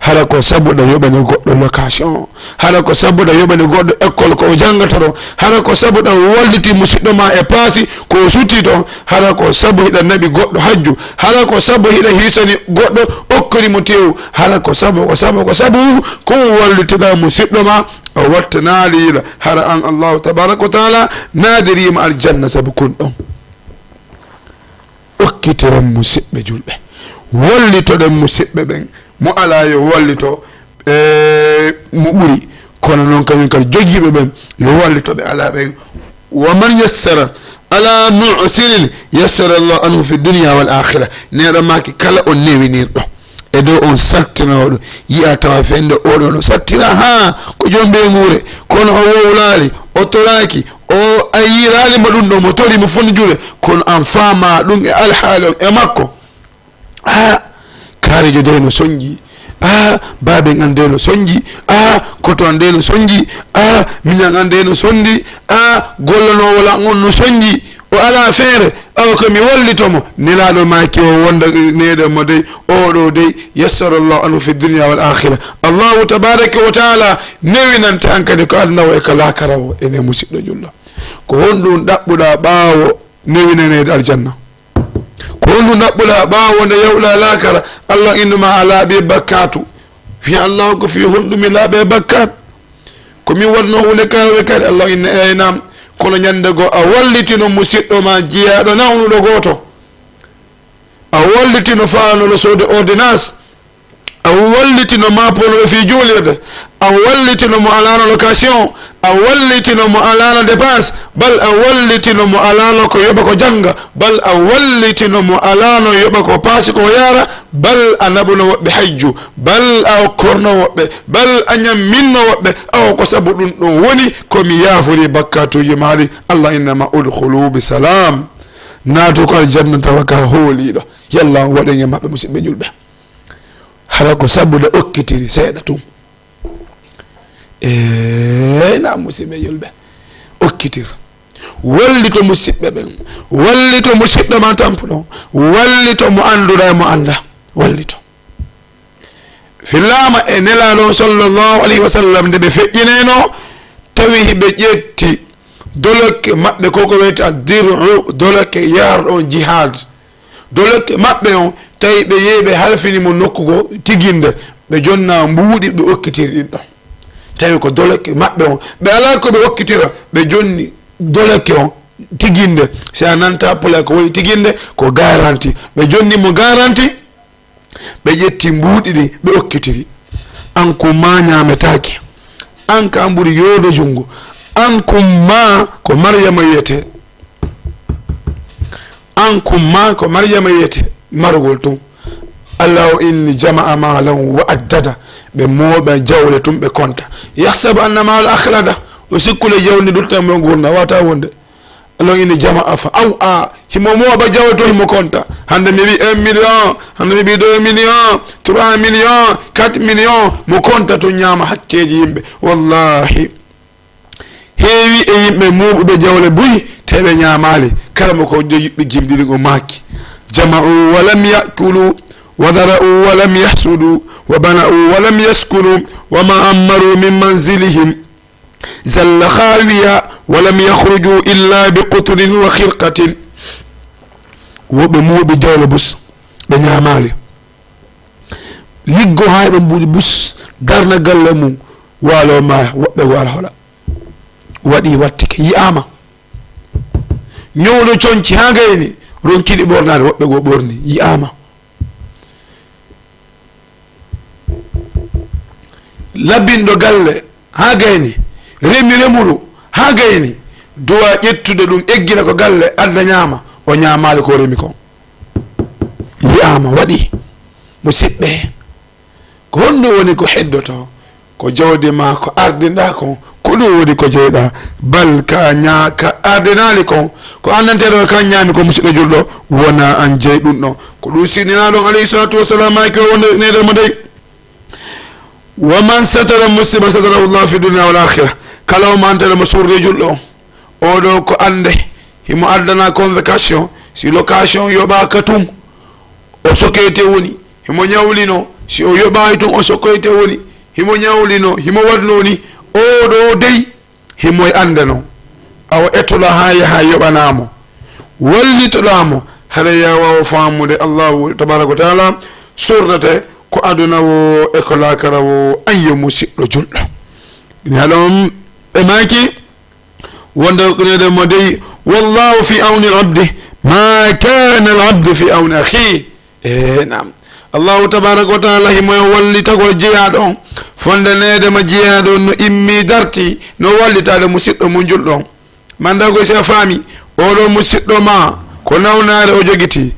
hara ko sabuɗa yoɓani goɗɗo location hara ko sabuɗa yoɓani goɗɗo école ko o jangata ɗo hara ko sabuɗa walliti musidɗo ma e paasi ko sutti to hara ko sabu hiɗa naɓi goɗɗo hajju hara ko sabu hiɗa hisani goɗɗo okkorimo tew hara ko sabu ko wallitiɗa musidɗo ma o wattanaliɗa hara an allahu tabaraka wa taala nadirima aljanna sabu kun ɗon okkitiren musidɓe julɓe wallitoɗen musidɓe ɓen mo ala yo wallito mo ɓuri kono noon kañum kadi jogiiɓe ɓen yo wallitoɓe ala ɓen wa man yassara ala mu'sirin yassara llahu anhu fi dunia wal akhira neɗo maki kala o newinirɗo e dow on saltinoɗo yiya tawa fende oɗo no sattira ha ko jombe nguure kono o wowlali o toraki o a yiralimo ɗum ɗo mo torimo foni juuɗe kono an faama ɗum e alhaali on e makko kaarijo de no soñji baaben an de no soñji koto an de no soñji miñan an de no sondi gollanowola on no soñji o ala feere awa komi wallitomo nelaɗo maki o wonda neɗo mo dey oɗo dey yassara llahu anhu fi dunia wal akhira allahu tabaraka wa taala newinante an kadi ko adnawo e ko lakarawo ene musidɗo julɗo ko honɗum ɗaɓɓuɗa ɓaawo newinanede aljanna ko honɗum ɗaɓɓuɗa ɓaawo nde yawɗa lakara allah innuma a laaɓi bakkatu wi allah ko fi honɗumi laaɓe bakkat komin waɗno hunde kawe kadi allah inna eynam kono ñande go a wallitino musidɗo ma jeeyaɗo nawnuɗo goto a wallitino faanoɗo sode ordonnance a wallitino maponoɗo fi juulirde a wallitino mo alano location a wallitino mo alano dépense bal a wallitino mo alano ko yoɓa ko jangga bal a wallitino mo alano yoɓa ko paasi ko yaara bal a naɓuno woɓɓe hajju bal a okkorno woɓɓe bal a ñamminno woɓɓe aw ko sabu ɗum ɗum woni komi yaafori bakkatuji maɗi allah innama udkhulu bi salam naatu ko aljanna tawa ka hooliɗo yalla on waɗen e maɓɓe musidɓe julɓe hala ko sabude okkitiri seeɗa tum na musidɓe julɓe okkitir wallito musidɓe ɓen wallito musidɗo ma tampuɗo wallito mo anduɗa e mo anda wallito fillama e nelaɗo sallllahu alayhi wa sallam nde ɓe feƴƴineno tawi hiɓe ƴetti dolokke maɓɓe koko wiyete diru dolokke yarɗo on jihad dolokke maɓɓe on tawi ɓe yeeɓe halfinimo nokkugo tiginde ɓe jonna mbuuɗi ɓe okkitiri ɗin ɗon tawi ko dolokke maɓɓe on ɓe ala ko ɓe okkitira ɓe jonni dolokke on tiginde si a nanta pula ko woyi tiginde ko garanti ɓe jonni mo garanti ɓe ƴetti mbuuɗi ɗi ɓe okkitiri an ko ma ñametaki an ka an ɓuuri yoodo jungo an ko ma ko maryama wiyete an kumma ko maryama yete margol tum allah inni jama'a malan wa addada be moɓe jawle tum be konta yahsabu anna mal akhlada o sikkule jawni dutta mo gurna wata wonde allah inni jama'a fa aw himo moɓe jawle to himo konta hande mi wi 1 million hande mi wi 2 million 3 million 4 million mo konta to ñama hakkeji yimɓe wallahi heewi e yimɓe muɓuɓe jawle buyi teɓe ñamali kala mo ko yiɓɓe jimdini o maki jama'u walam yakulu وذرأوا ولم يحسدوا وبنأوا ولم يسكنوا وما أمروا من منزلهم زل خاوية ولم يخرجوا إلا بقتل وخرقة وبمو بجول بس بنيامالي لقوا هاي بمبولي بس دارنا قلمو والو ما وبوال هلا ودي واتك ياما نيولو چونچي هاغيني رونكي دي بورنار وبو بورني ياما labbindo galle ha gayni remi remuru ha gayni duwa ƴettude ɗum eggina ko galle adda ñaama o ñaamali ko remi kon yiyama waɗi musidɓe ko honno woni ko heddoto ko jawdi ma ko ardinɗa kon ko ɗum woni ko jeyɗa bal ka ardinali kon ko andanteɗo kan ñaami ko musidɗo julɗo wona an jeey ɗum ɗon ko ɗum sinnina ɗon alayhi salatu wassalam maki o wonde nede mo dey ومن ستر مسلما ستره الله في الدنيا والآخرة كلام ما أنت لما سور رجل أو دو كو أنده هم أردنا convocation si location yoba katum o sokete woni himo nyawlino si o yoba itum o sokete woni himo nyawlino himo wadnoni o do dey himo andano aw etola ha yobanamo wallitolamo hada yawa famude Allah tabaraka wa taala surrate ko aduna wo e ko lakara wo ayyo musidɗo julɗo ina halom e maki wonde kunede mo dey wallahu fi awni al-abdi ma kana al-abdu fi awni akhi nam Allah tabaraka wa taala himo wallita ko jiyaɗo on fonde nede ma jiyaɗo no immi darti no wallitade musidɗo mo julɗo manda ko se fami oɗo musidɗo ma ko nawnare o jogiti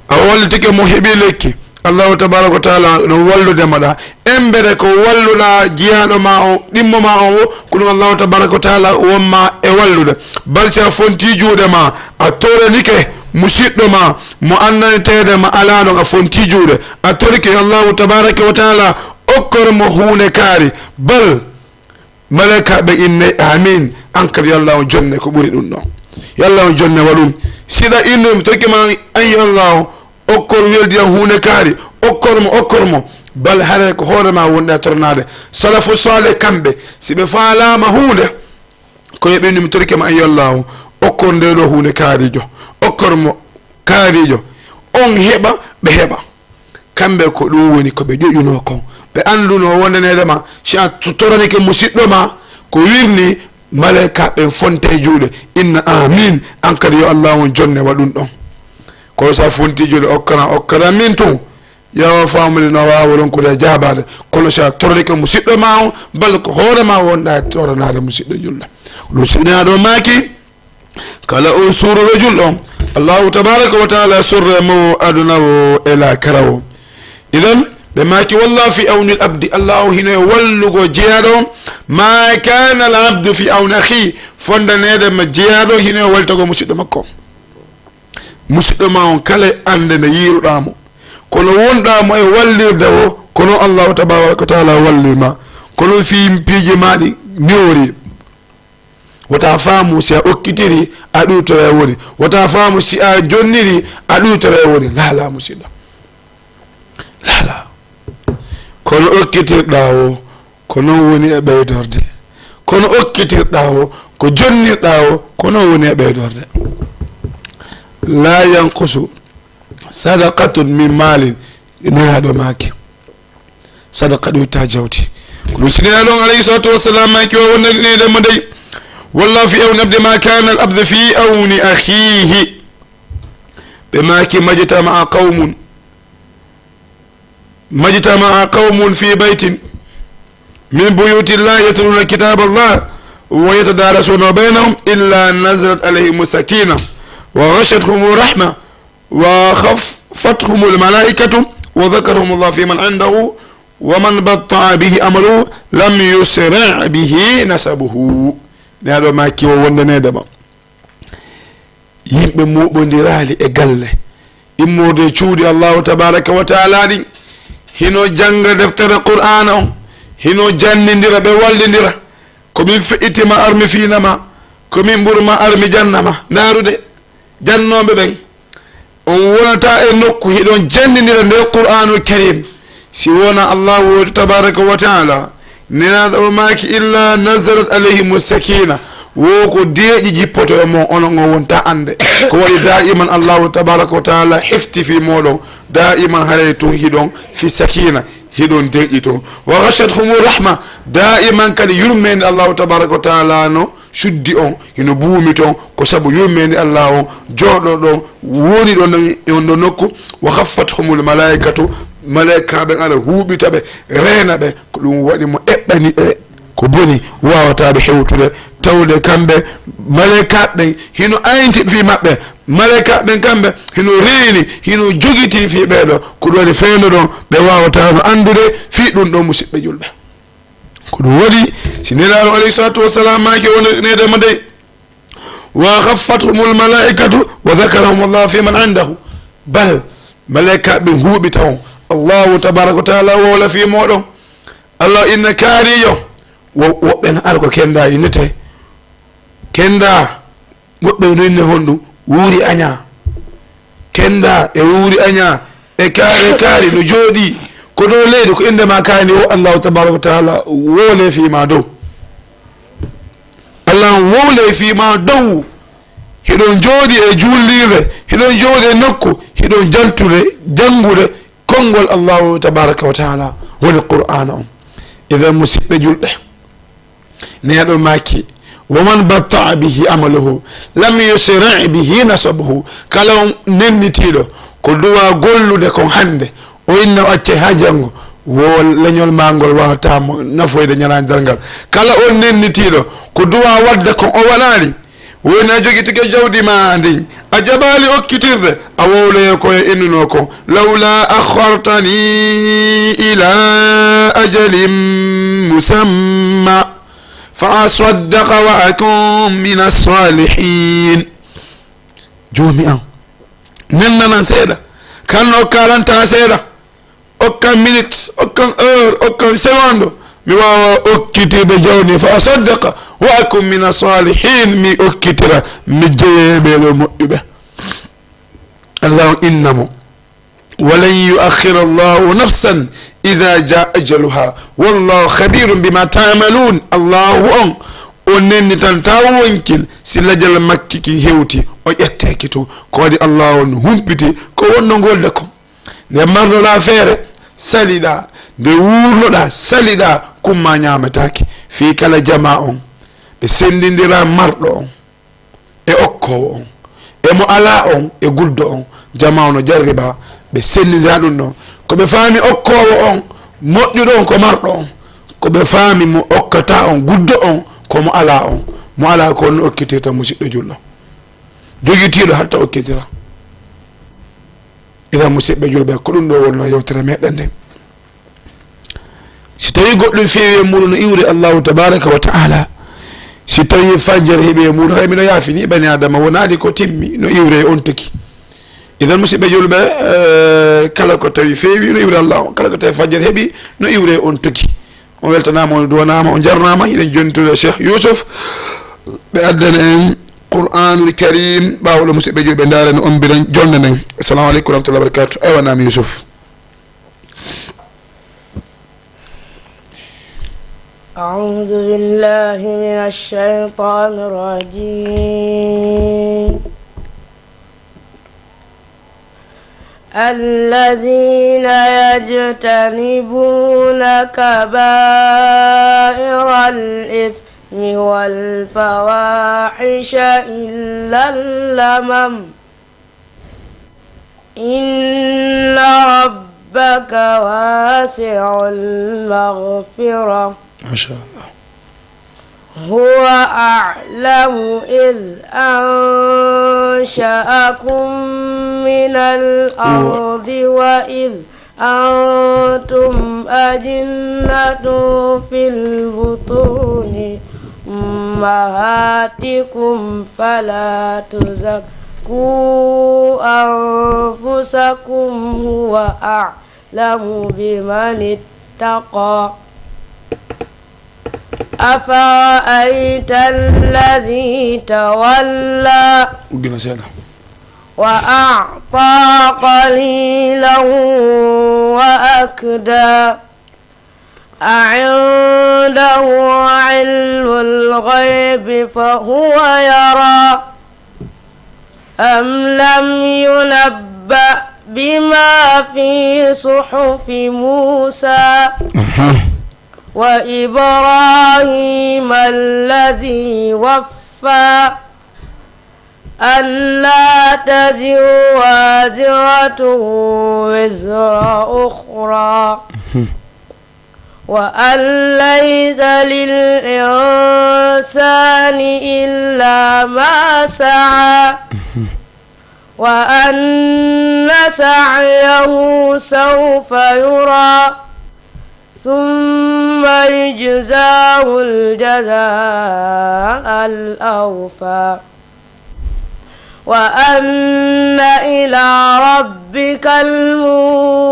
a wallitike mo heɓi lekki Allah tabaraka wa taala no wallude maɗa embere ko walluɗa jiyaɗo ma o ɗimmo ma o ko ɗum Allah tabaraka wa taala wonma e wallude bal sa fonti juuɗe ma a torenike musidɗo ma mo andanetede ma ala ɗon a fonti juuɗe a torike Allah tabaraka wa taala okkor mo hunde kaari bal malaika ɓe inne amin an kadi yallah jonne ko ɓuri ɗum ɗon yallah jonne waɗum siɗa innumi torike ma ayi Allah okkor weldiyam hunde kaari okkormo bal hare ko hoorema wonɗe tornade salafu saleh kamɓe siɓe faalama hunde ko yeɓinumi torike ma ayyallahu okkor nde ɗo hunde kaarijo okkormo kaarijo on heɓa ɓe heɓa kamɓe ko ɗum woni koɓe ƴoƴuno kon ɓe anduno wondenedema si a toranike musidɗo ma ko wirni malaika ɓen fonte juuɗe inna amin an kadi yo allahu jonne waɗum ɗon ko sa fonti juuɗe okkara min tun yawa famude no wawa ronkude jabade kono sa toranike musidɗo ma o balla ko hoorema wonɗa e toranade musidɗo julɗo ɗum siɗina ɗo maki kala o surre julɗo allahu tabaraka wa taala surre mo aduna o e lakara o idan ɓe maki wallah fi awni l abdi allahu hino e wallugo jeyaɗo ma kana al abdu fi awni akhi fondanede ma jeyaɗo hino e waltago musidɗo makko musidɗo ma on kala ande nde yiruɗamo kono wonɗamo e wallirde o kono allahu tabaraka wa taala wallirma kono fi piiji maɗi newri wota faamu si a okkitiri a ɗutore woni wota faamu si a jonniri a ɗutore woni lala musidɗo lala kono okkitirɗa o ko noon woni e ɓeydorde kono okkitirɗa o ko jonnirɗa o ko noon woni e ɓeydorde la yankusu sadaqatun min malin noyaɗo maki sadaqa ɗo ta jawti ko ɗum sinina ɗon alayhi salatu wassalam maki o wonnanede mo dey والله في أون عبد ما كان الأبد في أون أخيه بماك مجتمع قوم في بيت من بيوت الله يتلون كتاب الله ويتدارسون بينهم إلا نزلت عليهم السكينة وغشتهم الرحمة وخفتهم الملائكة وذكرهم الله في من عنده ومن بطع به أمره لم يسرع به نسبه. نادو ما كي وندنا دابا yimɓe moɓodirali e galle immode cuuɗi allahu tabaraka wa taala ɗi hino janga deftere qur'ana on hino jannidira ɓe wallidira komin feƴƴitima armi finama komin ɓurma armi jannama ndarude jannoɓe ɓen on wonata e nokku hiɗon jannidira nde qur'anul karim si wona allahu tabaraka wa taala nenaɗo maki illa nazalat alayhim sakina wo ko deeƴi jippoto e mon onon o wonta ande ko waɗi daiman allahu tabaraka wa taala hefti fi moɗon daiman haray to hiɗon fi sakina hiɗon deeƴi to wa ghashathum rahma daiman kadi yurmede allahu tabaraka wa taala no suddi on hino buumi ton ko sabu yurmede allah on jooɗo ɗon woni ɗon on ɗo nokku wa khaffathumul malaikatu malaikaɓe ara huuɓitaɓe reena ɓe ko ɗum waɗi mo eɓɓani ɓe ko boni wawataɓe hewtude tawde kamɓe malaikaɓe hino aynti fi maɓɓe malaikaɓe kamɓe hino reeni hino jogiti fi ɓeɗo ko ɗum waɗi fewno ɗon ɓe wawata no andude fi ɗum ɗo musidɓe julɓe ko ɗum waɗi si nelaɗo alayhi salatu wassalam maki wonedema dey wa khaffathumul malaikatu wa dhakarahum allah fi man indahu bal malaikaɓe huuɓita on allahu tabaraka wa taala wowla fi moɗon allah inna kaariyo woɓɓe ara ko kenda innete kenda woɓɓe no inne honɗum wuuri aña kenda e wuuri aña e kaari no jooɗi ko dow leydi ko indema kaani o allahu tabaraka wa taala wowle fima dow allah wowle fima dow hiɗon jooɗi e jullirde hiɗon jooɗi e nokku hiɗon jaltude jangude konngol allahu tabaraka wa taala woni qur'ana on idan musidɓe julɓe neɗo maki waman batta'a bihi amaluhu lam yusri' bihi nasabuhu kala on nennitiɗo ko duwa gollude kon hande o inna acce ha janggo wo leñol mangol wawatamo nafoyde ñalani dargal kala on nennitiɗo ko duwa wadde kon o waɗani woni a jogui tike jawdi ma ndin a jaɓali okkitirde a wowloye koye innuno kon lawla akhartani ila ajalin musamma fa asaddaqa wa akun min as-salihin joomi an nennanan seeɗa kanno kalanta seeɗa okkan minute okkan heure okkan seconde mi wawa okkitirde jawdi fa asaddaqa wa akun min as-salihin mi okkitira mi jeeyeɓeɗo moƴƴuɓe allahu innamo walan yuakhira allahu nafsan ida ja ajaluha wallahu khabirum bima tamalun allahu on nenni tan taw wonkil si lajal makki ki hewti o ƴetteki to ko waɗi allahu on humpiti ko wonno golde ko nde marnoɗa feere saliɗa nde wurnoɗa saliɗa kumma ñametake fi kala jama on ɓe sendidira marɗo on e okkowo on emo ala on e guddo on jama ono jarriba ɓe sendidira ɗum ɗon koɓe faami okkowo on moƴƴuɗo on ko marɗo on koɓe faami mo okkata on guddo on komo ala on mo ala ko no okkitirta musidɗo julɗo jogitiɗo hatta okkitira ida musidɓe julɓe ko ɗum ɗo wonno yewtere meɗen nde si tawi goɗɗum feewi e muɗum no iwri allahu tabaraka wa taala si tawi fajjere heeɓi e muɗum hay mino yaafini bani adama wonani ko timmi no iwre on toki idan musidɓe julɓe kala ko tawi feewi no iwre allah kala ko tawi fajjere heeɓi no iwre on toki on weltanama on duwanama on jarnama hiɗen jontude cheikh yousuf ɓe addana en qur'anul karim ɓawɗo musidɓe julɓe daren on mbiɗen jonde nden assalamu aleykum warahmatullah wabarakatu aywanami yousuf أعوذ بالله من الشيطان الرجيم الذين يجتنبون كبائر الإثم والفواحش إلا اللمم إن ربك واسع المغفرة ما شاء الله هو أعلم إذ أنشأكم من الأرض وإذ أنتم أجنة في البطون أمهاتكم فلا تزكوا أنفسكم هو أعلم بمن اتقى أفرأيت الذي تولى وأعطى قليلا وأكدى أعنده علم الغيب فهو يرى أم لم ينبأ بما في صحف موسى وإبراهيم الذي وفى ألا تزر وازرة وزر أخرى وأن ليس للإنسان إلا ما سعى وأن سعيه سوف يرى ثم يجزاه الجزاء الأوفى وأن إلى ربك المنتهى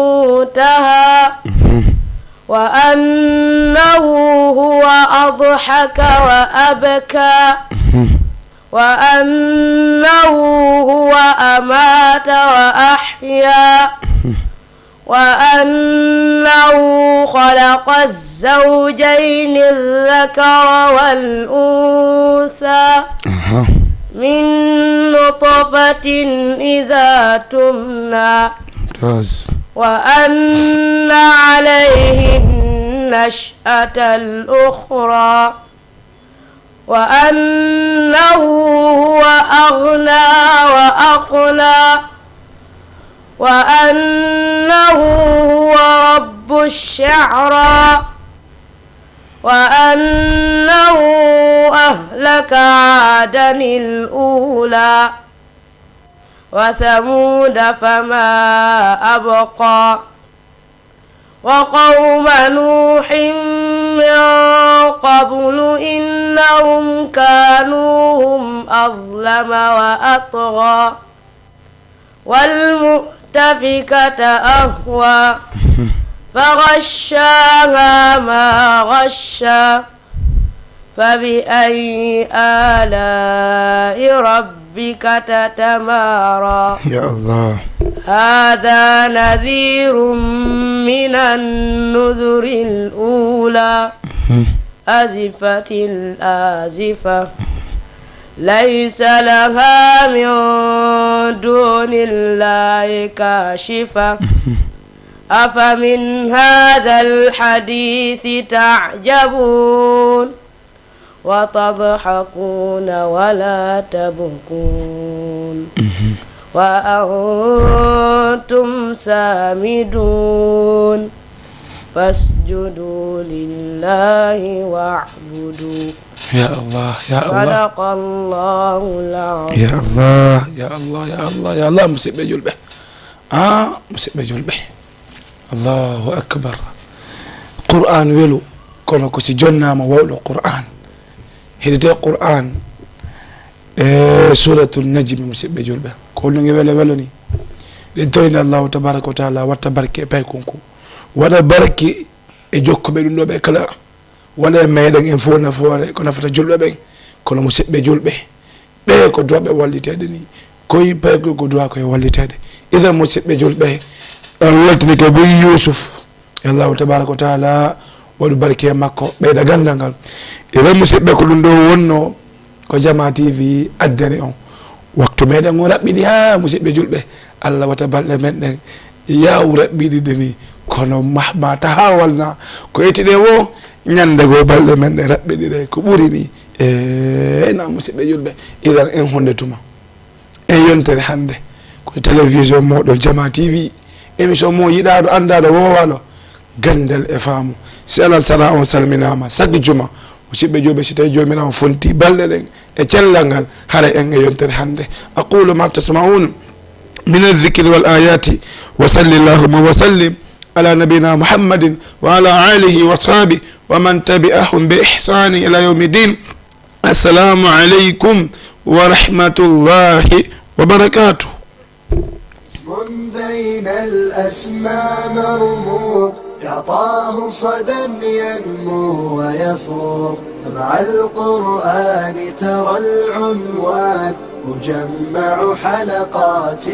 وأنه هو أضحك وأبكى وأنه هو أمات وأحيا وأنه خلق الزوجين الذكر والأنثى من نطفة إذا تمنى وأن عليه النشأة الأخرى وأنه هو أغنى وأقنى وأنه هو رب الشعرى وأنه أهلك عادا الأولى وثمود فما أبقى وقوم نوح من قبل إنهم كانوا هم أظلم وأطغى والمؤتفكة أهوى فغشاها ما غشى فبأي آلاء ربك تتمارى يا الله هذا نذير من النذر الأولى أزفت الآزفة ليس لها من دون الله كاشفة أفمن هذا الحديث تعجبون وتضحكون ولا تبكون وأنتم سامدون فاسجدوا لله واعبدوا يا الله يا الله صدق الله العظيم يا الله يا الله يا الله يا الله مسيب جلبه مسيب جلبه الله أكبر قرآن ولو كنا كسي جنة ما ولو قرآن هذا قرآن سورة النجم مسيب جلبه كلنا ولا ولني لتوين الله تبارك وتعالى وتبارك بيكونكو ولا بركي اجوك بيدو بكلا ولا ما يدن انفونا فوري كنا فتا جلبه بي كنا مسيب جلبه بي كو دوبه واليتادني كوي بيكو كو دوا كوي واليتاد اذا مسيب جلبه ولتني كبي يوسف الله تبارك وتعالى وبارك مكو بيدا غاندانغال اذا مسيب كو لندو wonno ko Jama TV addani on waktu meɗen o raɓɓiɗi ha musidɓe julɓe Allah wata balɗe meɗen yaw raɓɓiɗiɗe ni kono mahmata ha walna ko yettiɗe wo ñande go balɗe meɗen raɓɓiɗiɗe ko ɓuri ni na musidɓe julɓe idan en honde tuma en yontere hande ko télévision moɗon Jama TV émission mo yiɗaɗo andaɗo wowaɗo gandal e faamu si Allah sala on salminama chaque juma musidɓe jooɓe si tawi jomirawo fonti balɗe ɗen e cellal ngal hara en e yontere hannde aqulu ma tasmaun min aldicri wal ayati wa salli llahuma wa sallim ala nabina muhammadin wa ala alihi wa ashabi wa man tabi'ahum bi ihsani ila yawmi din. Assalamu aleykum wa rahmatullahi wa barakatuh. بين الأسماء مرموق يعطاه صدى ينمو ويفوق مع القرآن ترى العنوان مجمع حلقات